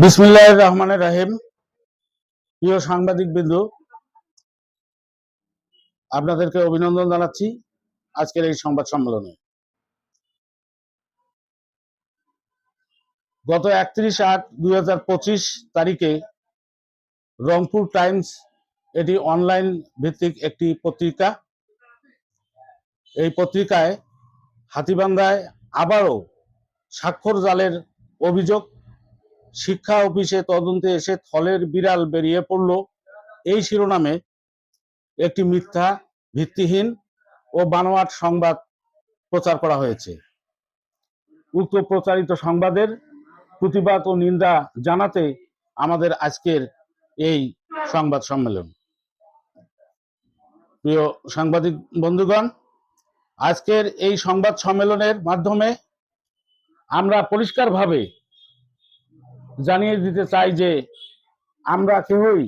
বিসমিল্লাহির রহমানির রহিম। প্রিয় সাংবাদিক বিন্দু, আপনাদেরকে অভিনন্দন জানাচ্ছি আজকের এই সংবাদ সম্মেলনে। গত 31/8/2025 তারিখে রংপুর টাইমস, এটি অনলাইন ভিত্তিক একটি পত্রিকা। এই পত্রিকায় হাতীবান্ধায় আবারও স্বাক্ষর জালের অভিযোগ, শিক্ষা অফিসে তদন্তে এসে থলের বিড়াল বেরিয়ে পড়ল, এই শিরোনামে একটি মিথ্যা, ভিত্তিহীন ও বানোয়াট সংবাদ প্রচার করা হয়েছে। উক্ত প্রচারিত সংবাদের প্রতিবাদ ও নিন্দা জানাতে আমাদের আজকের এই সংবাদ সম্মেলন। প্রিয় সাংবাদিক বন্ধুগণ, আজকের এই সংবাদ সম্মেলনের মাধ্যমে আমরা পরিষ্কারভাবে জানিয়ে দিতে চাই যে আমরা কেউই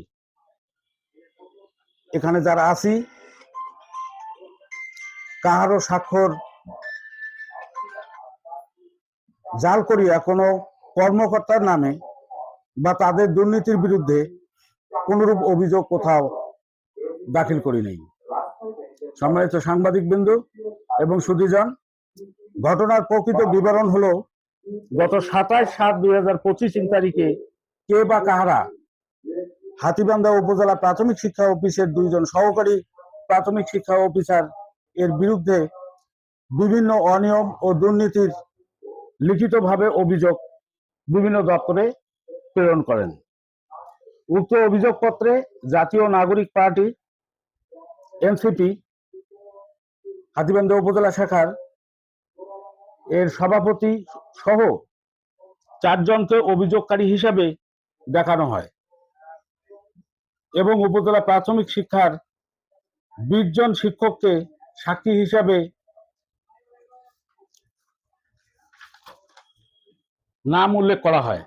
এখানে যারা আছি কাহারও স্বাক্ষর জাল করিয়া কোনো কর্মকর্তার নামে বা তাদের দুর্নীতির বিরুদ্ধে কোনরূপ অভিযোগ কোথাও দাখিল করি নাই। সম্মানিত সাংবাদিক বিন্দু এবং সুধীজন, ঘটনার প্রকৃত বিবরণ হলো, গত 27/7/2025 তারিখে কে বা কাহারা হাতীবান্ধা উপজেলা প্রাথমিক শিক্ষা অফিসের 2 জন সহকারী প্রাথমিক শিক্ষা অফিসার এর বিরুদ্ধে বিভিন্ন অনিয়ম ও দুর্নীতির লিখিতভাবে অভিযোগ বিভিন্ন দপ্তরে প্রেরণ করেন। উক্ত অভিযোগপত্রে জাতীয় নাগরিক পার্টি এনসিপি হাতীবান্ধা উপজেলা শাখার এর সভাপতি সহ 4 জনকে অভিযোগকারী হিসাবে দেখানো হয় এবং উপজেলা প্রাথমিক শিক্ষার 20 জন শিক্ষককে সাক্ষী হিসাবে নাম উল্লেখ করা হয়,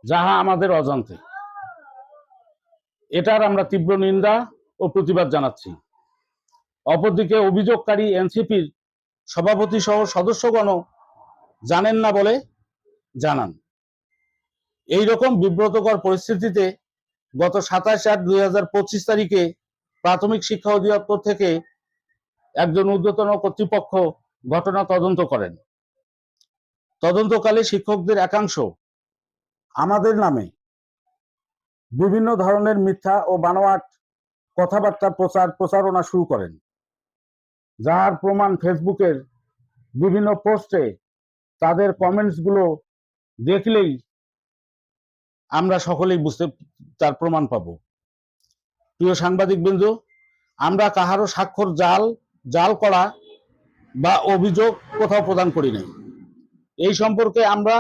যাহা আমাদের অজান্তে। এটার আমরা তীব্র নিন্দা ও প্রতিবাদ জানাচ্ছি। অপরদিকে অভিযোগকারী এনসিপির সভাপতি সহ সদস্যগণও জানেন না বলে জানান। এই রকম বিব্রতকর পরিস্থিতিতে গত 27/8/2025 তারিখে প্রাথমিক শিক্ষা অধিদপ্তর থেকে একজন ঊর্ধ্বতন কর্তৃপক্ষ ঘটনা তদন্ত করেন। তদন্তকালে শিক্ষকদের একাংশ আমাদের নামে বিভিন্ন ধরনের মিথ্যা ও বানোয়াট কথাবার্তা প্রচারণা শুরু করেন, যার প্রমাণ ফেসবুকের বিভিন্ন পোস্টে তাদের কমেন্টসগুলো দেখলেই আমরা সকলেই তার প্রমাণ পাব। প্রিয় সাংবাদিক বিন্দু, আমরা কাহারও স্বাক্ষর জাল করা বা অভিযোগ কোথাও প্রদান করি নাই। এই সম্পর্কে আমরা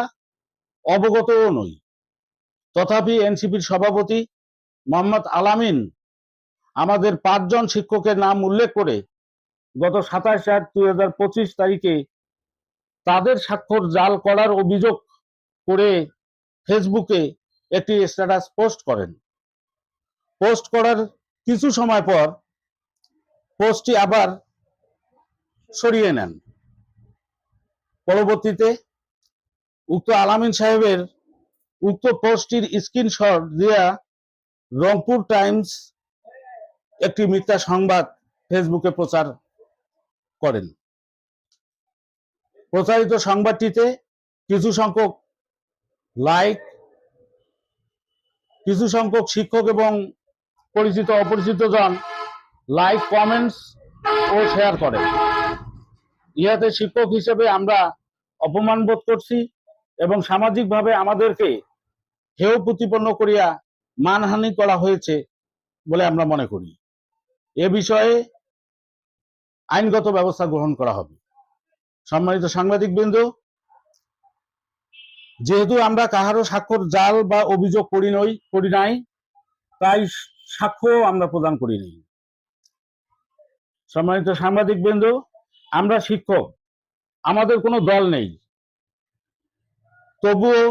অবগতও নই। তথাপি এনসিপির সভাপতি মোহাম্মদ আলামিন আমাদের 5 জন শিক্ষকের নাম উল্লেখ করে গত 27/8/2025 তারিখে তাদের স্বাক্ষর জাল করার অভিযোগ করে ফেসবুকে একটি স্ট্যাটাস পোস্ট করেন। পোস্ট করার কিছু সময় পর পোস্টটি আবার সরিয়ে নেন। পরবর্তীতে উক্ত আলামিন সাহেবের উক্ত পোস্টটির স্ক্রিনশট দিয়া রংপুর টাইমস একটি মিথ্যা সংবাদ ফেসবুকে প্রচার করেন। প্রচারিত সংবাদটিতে কিছু সংখ্যক লাইক, কিছু সংখ্যক শিক্ষক এবং পরিচিত অপরিচিত জন লাইক, কমেন্টস ও শেয়ার করেন। ইহাতে শিক্ষক হিসেবে আমরা অপমান বোধ করছি এবং সামাজিকভাবে আমাদেরকে হেয় প্রতিপন্ন করিয়া মানহানি করা হয়েছে বলে আমরা মনে করি। এ বিষয়ে আইনগত ব্যবস্থা গ্রহণ করা হবে। সম্মানিত সাংবাদিক বৃন্দ, যেহেতু আমরা কাহারও স্বাক্ষর জাল বা অভিযোগ করি নাই, তাই সাক্ষ্য আমরা প্রদান করি নাই। সম্মানিত সাংবাদিক বৃন্দ, আমরা শিক্ষক, আমাদের কোনো দল নেই। তবুও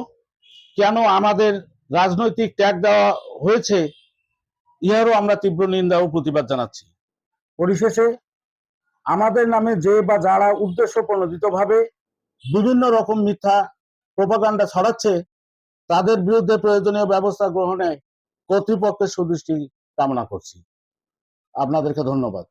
কেন আমাদের রাজনৈতিক ট্যাগ দেওয়া হয়েছে, ইহারও আমরা তীব্র নিন্দা ও প্রতিবাদ জানাচ্ছি। পরিশেষে আমাদের নামে যে বা যারা উদ্দেশ্য প্রণোদিতভাবে বিভিন্ন রকম মিথ্যা প্রোপাগান্ডা ছড়াচ্ছে তাদের বিরুদ্ধে প্রয়োজনীয় ব্যবস্থা গ্রহণে কর্তৃপক্ষের সুদৃষ্টি কামনা করছি। আপনাদেরকে ধন্যবাদ।